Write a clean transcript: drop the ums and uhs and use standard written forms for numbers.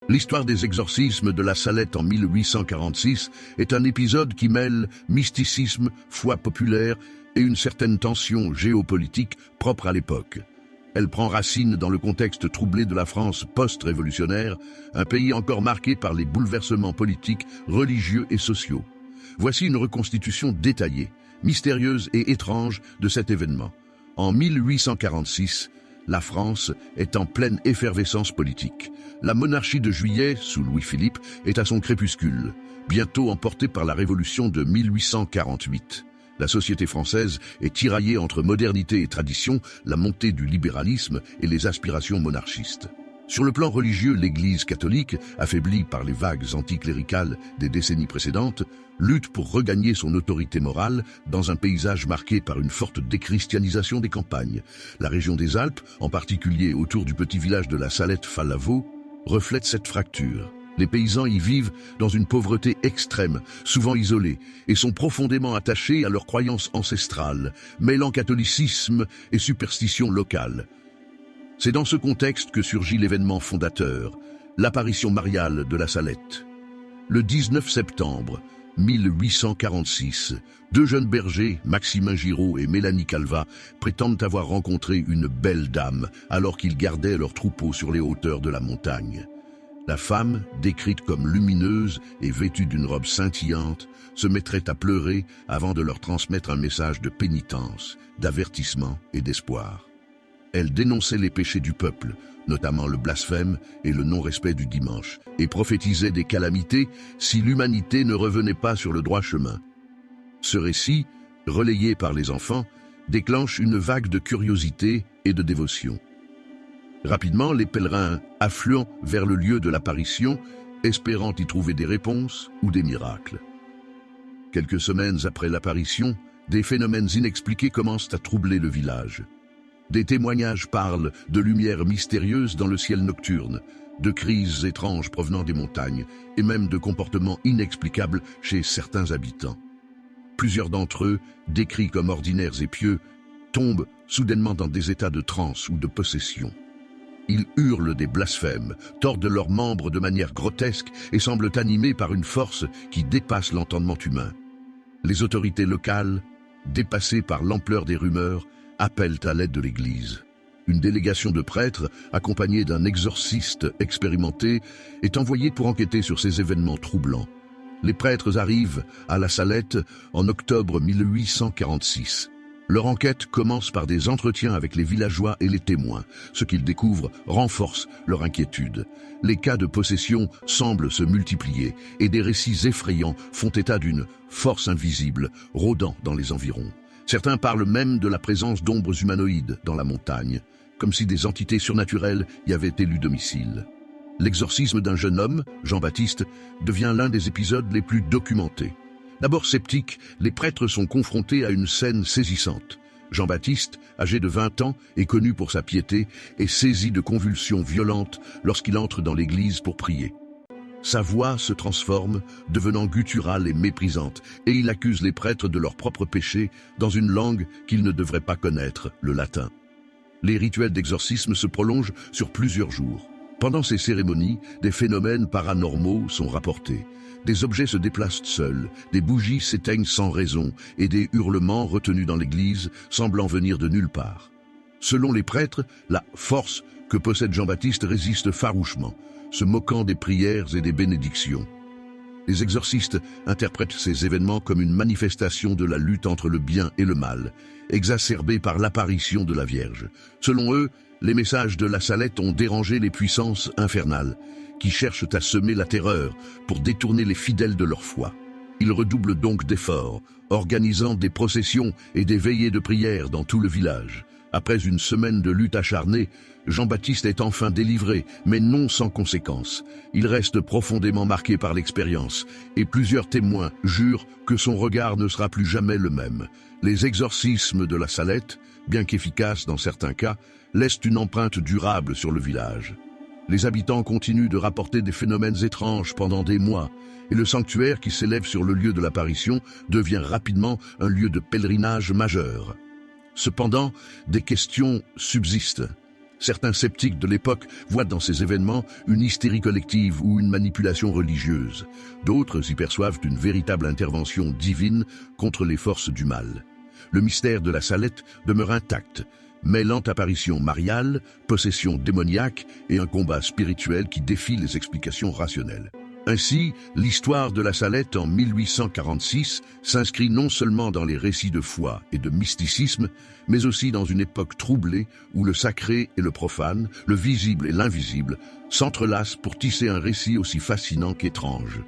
L'histoire des exorcismes de la Salette en 1846 est un épisode qui mêle mysticisme, foi populaire et une certaine tension géopolitique propre à l'époque. Elle prend racine dans le contexte troublé de la France post-révolutionnaire, un pays encore marqué par les bouleversements politiques, religieux et sociaux. Voici une reconstitution détaillée, mystérieuse et étrange de cet événement. En 1846, la France est en pleine effervescence politique. La monarchie de Juillet, sous Louis-Philippe, est à son crépuscule, bientôt emportée par la révolution de 1848. La société française est tiraillée entre modernité et tradition, la montée du libéralisme et les aspirations monarchistes. Sur le plan religieux, l'Église catholique, affaiblie par les vagues anticléricales des décennies précédentes, lutte pour regagner son autorité morale dans un paysage marqué par une forte déchristianisation des campagnes. La région des Alpes, en particulier autour du petit village de la Salette-Fallavaux, reflète cette fracture. Les paysans y vivent dans une pauvreté extrême, souvent isolés, et sont profondément attachés à leurs croyances ancestrales, mêlant catholicisme et superstition locale. C'est dans ce contexte que surgit l'événement fondateur, l'apparition mariale de la Salette. Le 19 septembre 1846, deux jeunes bergers, Maximin Giraud et Mélanie Calvat, prétendent avoir rencontré une belle dame alors qu'ils gardaient leurs troupeaux sur les hauteurs de la montagne. La femme, décrite comme lumineuse et vêtue d'une robe scintillante, se mettrait à pleurer avant de leur transmettre un message de pénitence, d'avertissement et d'espoir. Elle dénonçait les péchés du peuple, notamment le blasphème et le non-respect du dimanche, et prophétisait des calamités si l'humanité ne revenait pas sur le droit chemin. Ce récit, relayé par les enfants, déclenche une vague de curiosité et de dévotion. Rapidement, les pèlerins affluent vers le lieu de l'apparition, espérant y trouver des réponses ou des miracles. Quelques semaines après l'apparition, des phénomènes inexpliqués commencent à troubler le village. Des témoignages parlent de lumières mystérieuses dans le ciel nocturne, de crises étranges provenant des montagnes et même de comportements inexplicables chez certains habitants. Plusieurs d'entre eux, décrits comme ordinaires et pieux, tombent soudainement dans des états de transe ou de possession. Ils hurlent des blasphèmes, tordent leurs membres de manière grotesque et semblent animés par une force qui dépasse l'entendement humain. Les autorités locales, dépassées par l'ampleur des rumeurs, appellent à l'aide de l'Église. Une délégation de prêtres, accompagnée d'un exorciste expérimenté, est envoyée pour enquêter sur ces événements troublants. Les prêtres arrivent à la Salette en octobre 1846. Leur enquête commence par des entretiens avec les villageois et les témoins. Ce qu'ils découvrent renforce leur inquiétude. Les cas de possession semblent se multiplier et des récits effrayants font état d'une force invisible rôdant dans les environs. Certains parlent même de la présence d'ombres humanoïdes dans la montagne, comme si des entités surnaturelles y avaient élu domicile. L'exorcisme d'un jeune homme, Jean-Baptiste, devient l'un des épisodes les plus documentés. D'abord sceptiques, les prêtres sont confrontés à une scène saisissante. Jean-Baptiste, âgé de 20 ans et connu pour sa piété, est saisi de convulsions violentes lorsqu'il entre dans l'église pour prier. Sa voix se transforme, devenant gutturale et méprisante, et il accuse les prêtres de leurs propres péchés dans une langue qu'ils ne devraient pas connaître, le latin. Les rituels d'exorcisme se prolongent sur plusieurs jours. Pendant ces cérémonies, des phénomènes paranormaux sont rapportés. Des objets se déplacent seuls, des bougies s'éteignent sans raison, et des hurlements retenus dans l'église semblant venir de nulle part. Selon les prêtres, la force que possède Jean-Baptiste résiste farouchement, se moquant des prières et des bénédictions. Les exorcistes interprètent ces événements comme une manifestation de la lutte entre le bien et le mal, exacerbée par l'apparition de la Vierge. Selon eux, les messages de la Salette ont dérangé les puissances infernales, qui cherchent à semer la terreur pour détourner les fidèles de leur foi. Ils redoublent donc d'efforts, organisant des processions et des veillées de prière dans tout le village. Après une semaine de lutte acharnée, Jean-Baptiste est enfin délivré, mais non sans conséquences. Il reste profondément marqué par l'expérience, et plusieurs témoins jurent que son regard ne sera plus jamais le même. Les exorcismes de la Salette, bien qu'efficaces dans certains cas, laissent une empreinte durable sur le village. Les habitants continuent de rapporter des phénomènes étranges pendant des mois, et le sanctuaire qui s'élève sur le lieu de l'apparition devient rapidement un lieu de pèlerinage majeur. Cependant, des questions subsistent. Certains sceptiques de l'époque voient dans ces événements une hystérie collective ou une manipulation religieuse. D'autres y perçoivent une véritable intervention divine contre les forces du mal. Le mystère de la Salette demeure intact, mêlant apparition mariale, possession démoniaque et un combat spirituel qui défie les explications rationnelles. Ainsi, l'histoire de la Salette en 1846 s'inscrit non seulement dans les récits de foi et de mysticisme, mais aussi dans une époque troublée où le sacré et le profane, le visible et l'invisible, s'entrelacent pour tisser un récit aussi fascinant qu'étrange.